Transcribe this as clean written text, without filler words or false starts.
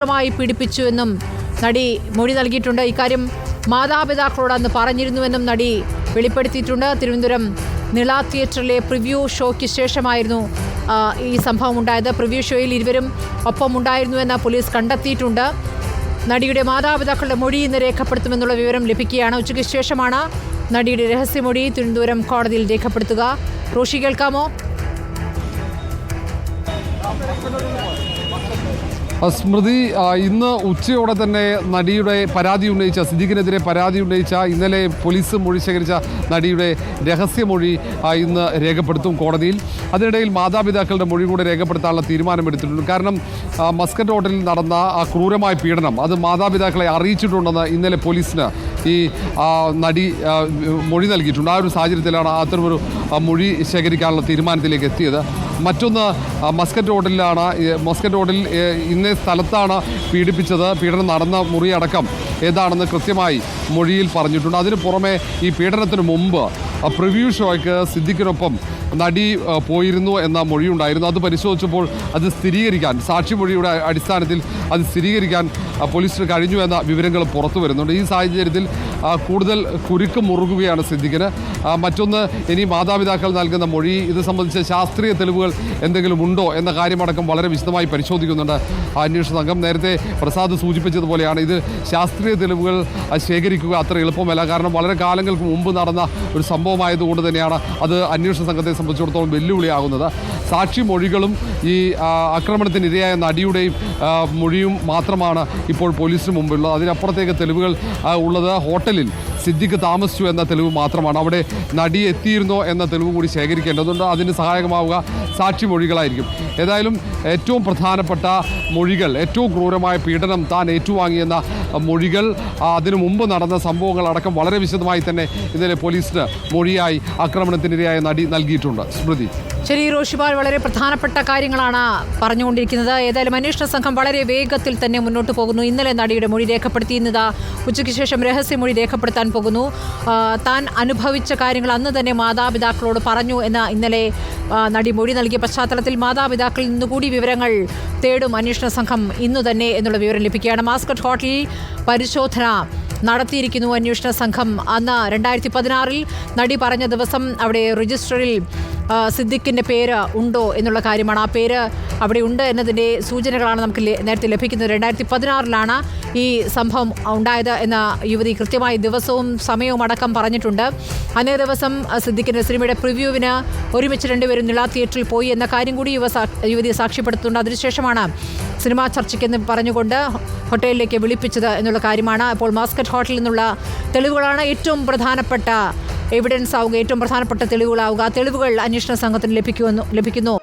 പീഡിപ്പിച്ചുവെന്നും നടി മൊഴി നൽകിയിട്ടുണ്ട്. ഇക്കാര്യം മാതാപിതാക്കളോട് അന്ന് പറഞ്ഞിരുന്നുവെന്നും നടി വെളിപ്പെടുത്തിയിട്ടുണ്ട്. തിരുവനന്തപുരം നിള തിയേറ്ററിലെ പ്രിവ്യൂ ഷോയ്ക്ക് ശേഷമായിരുന്നു ഈ സംഭവം ഉണ്ടായത്. പ്രിവ്യൂ ഷോയിൽ ഇരുവരും ഒപ്പമുണ്ടായിരുന്നുവെന്ന് പോലീസ് കണ്ടെത്തിയിട്ടുണ്ട്. നടിയുടെ മാതാപിതാക്കളുടെ മൊഴി ഇന്ന് രേഖപ്പെടുത്തുമെന്നുള്ള വിവരം ലഭിക്കുകയാണ്. ഉച്ചയ്ക്ക് ശേഷമാണ് നടിയുടെ രഹസ്യമൊഴി തിരുവനന്തപുരം കോടതിയിൽ രേഖപ്പെടുത്തുക. റോഷി, കേൾക്കാമോ? സ്മൃതി, ഇന്ന് ഉച്ചയോടെ തന്നെ നടിയുടെ പരാതി ഉന്നയിച്ച സിദ്ദീഖിനെതിരെ പരാതി ഉന്നയിച്ച ഇന്നലെ പോലീസ് മൊഴി ശേഖരിച്ച നടിയുടെ രഹസ്യമൊഴി ഇന്ന് രേഖപ്പെടുത്തും കോടതിയിൽ. അതിനിടയിൽ മാതാപിതാക്കളുടെ മൊഴി കൂടെ രേഖപ്പെടുത്താനുള്ള തീരുമാനമെടുത്തിട്ടുണ്ട്. കാരണം മസ്കറ്റ് ഹോട്ടലിൽ നടന്ന ആ ക്രൂരമായ പീഡനം അത് മാതാപിതാക്കളെ അറിയിച്ചിട്ടുണ്ടെന്ന് ഇന്നലെ പോലീസിന് ഈ നടി മൊഴി നൽകിയിട്ടുണ്ട്. ആ ഒരു സാഹചര്യത്തിലാണ് അത്തരമൊരു മൊഴി ശേഖരിക്കാനുള്ള തീരുമാനത്തിലേക്ക് എത്തിയത്. മറ്റൊന്ന്, മസ്കറ്റ് ഹോട്ടലിൽ ഇന്ന സ്ഥലത്താണ് പീഡിപ്പിച്ചത്, പീഡനം നടന്ന മുറി അടക്കം ഏതാണെന്ന് കൃത്യമായി മൊഴിയിൽ പറഞ്ഞിട്ടുണ്ട്. അതിന് പുറമെ ഈ പീഡനത്തിന് മുമ്പ് പ്രിവ്യൂ ഷോയ്ക്ക് സിദ്ദീഖിനൊപ്പം നടി പോയിരുന്നു എന്ന മൊഴിയുണ്ടായിരുന്നു. അത് പരിശോധിച്ചപ്പോൾ അത് സ്ഥിരീകരിക്കാൻ, സാക്ഷിമൊഴിയുടെ അടിസ്ഥാനത്തിൽ അത് സ്ഥിരീകരിക്കാൻ പോലീസിന് കഴിഞ്ഞു എന്ന വിവരങ്ങൾ പുറത്തു വരുന്നുണ്ട്. ഈ സാഹചര്യത്തിൽ കൂടുതൽ കുരുക്ക് മുറുകുകയാണ് സിദ്ദീഖിന്. മറ്റൊന്ന്, ഇനി മാതാപിതാക്കൾ നൽകുന്ന മൊഴി ഇത് സംബന്ധിച്ച് ശാസ്ത്രീയ തെളിവുകൾ എന്തെങ്കിലും ഉണ്ടോ എന്ന കാര്യമടക്കം വളരെ വിശദമായി പരിശോധിക്കുന്നുണ്ട് അന്വേഷണ സംഘം. നേരത്തെ പ്രസാദ് സൂചിപ്പിച്ചതുപോലെയാണ് ഇത് ശാസ്ത്രീയ തെളിവുകൾ ശേഖരിക്കുക അത്ര എളുപ്പമല്ല. കാരണം വളരെ കാലങ്ങൾക്ക് മുമ്പ് നടന്ന ഒരു സംഭവമായതുകൊണ്ട് തന്നെയാണ് അത് അന്വേഷണ സംഘത്തെ സംബന്ധിച്ചിടത്തോളം വെല്ലുവിളിയാകുന്നത്. സാക്ഷി മൊഴികളും ഈ ആക്രമണത്തിനിരയായ നടിയുടെയും മൊഴിയും മാത്രമാണ് ഇപ്പോൾ പോലീസിന് മുമ്പുള്ളത്. അതിനപ്പുറത്തേക്ക് തെളിവുകൾ ഉള്ളത് ഹോട്ടലിൽ സിദ്ദീഖ് താമസിച്ചു എന്ന തെളിവ് മാത്രമാണ്. അവിടെ നടി എത്തിയിരുന്നോ എന്ന തെളിവ് കൂടി ശേഖരിക്കേണ്ടതുണ്ട്. അതിന് സഹായകമാവുക സാക്ഷി മൊഴികളായിരിക്കും. ഏതായാലും ഏറ്റവും പ്രധാനപ്പെട്ട മൊഴികൾ, ഏറ്റവും ക്രൂരമായ പീഡനം താൻ ഏറ്റുവാങ്ങിയെന്ന മൊഴികൾ, അതിനു മുമ്പ് നടന്ന സംഭവങ്ങൾ അടക്കം വളരെ വിശദമായി തന്നെ ഇന്നലെ പോലീസിന് മൊഴിയായി ആക്രമണത്തിനിരയായ നടി നൽകിയിട്ടുണ്ട്. സ്മൃതി. ശരി റോഷിപാൽ, വളരെ പ്രധാനപ്പെട്ട കാര്യങ്ങളാണ് പറഞ്ഞുകൊണ്ടിരിക്കുന്നത്. ഏതായാലും അന്വേഷണ സംഘം വളരെ വേഗത്തിൽ തന്നെ മുന്നോട്ട് പോകുന്നു. ഇന്നലെ നടിയുടെ മൊഴി രേഖപ്പെടുത്തിയിരുന്നത് ഉച്ചയ്ക്ക് ശേഷം രഹസ്യമൊഴി രേഖപ്പെടുത്താൻ പോകുന്നു. താൻ അനുഭവിച്ച കാര്യങ്ങൾ അന്ന് തന്നെ മാതാപിതാക്കളോട് പറഞ്ഞു എന്ന് ഇന്നലെ നടി മൊഴി നൽകിയ പശ്ചാത്തലത്തിൽ മാതാപിതാക്കളിൽ നിന്നുകൂടി വിവരങ്ങൾ തേടും അന്വേഷണ സംഘം ഇന്നു തന്നെ എന്നുള്ള വിവരം ലഭിക്കുകയാണ്. മസ്കറ്റ് ഹോട്ടലിൽ പരിശോധന നടത്തിയിരിക്കുന്നു അന്വേഷണ സംഘം. അന്ന് 2016 നടി പറഞ്ഞ ദിവസം അവിടെ രജിസ്റ്ററിൽ സിദ്ദീഖിൻ്റെ പേര് ഉണ്ടോ എന്നുള്ള കാര്യമാണ്. ആ പേര് അവിടെ ഉണ്ട് എന്നതിൻ്റെ സൂചനകളാണ് നമുക്ക് നേരത്തെ ലഭിക്കുന്നത്. 2016 ഈ സംഭവം ഉണ്ടായത് എന്ന യുവതി കൃത്യമായി ദിവസവും സമയവും അടക്കം പറഞ്ഞിട്ടുണ്ട്. അന്നേ ദിവസം സിദ്ദീഖിൻ്റെ സിനിമയുടെ പ്രിവ്യൂവിന് ഒരുമിച്ച് രണ്ടുപേരും നിള തിയേറ്ററിൽ പോയി എന്ന കാര്യം കൂടി യുവതി സാക്ഷ്യപ്പെടുത്തുന്നുണ്ട്. അതിനുശേഷമാണ് സിനിമാ ചർച്ചയ്ക്കെന്ന് പറഞ്ഞുകൊണ്ട് ഹോട്ടലിലേക്ക് വിളിപ്പിച്ചത് എന്നുള്ള കാര്യമാണ്. അപ്പോൾ മസ്കറ്റ് ഹോട്ടലിൽ നിന്നുള്ള തെളിവുകളാണ് ഏറ്റവും പ്രധാനപ്പെട്ട എവിഡൻസ് ആവുക, ഏറ്റവും പ്രധാനപ്പെട്ട തെളിവുകളാവുക. തെളിവുകൾ അന്വേഷണ സംഘത്തിന് ലഭിക്കുന്നു.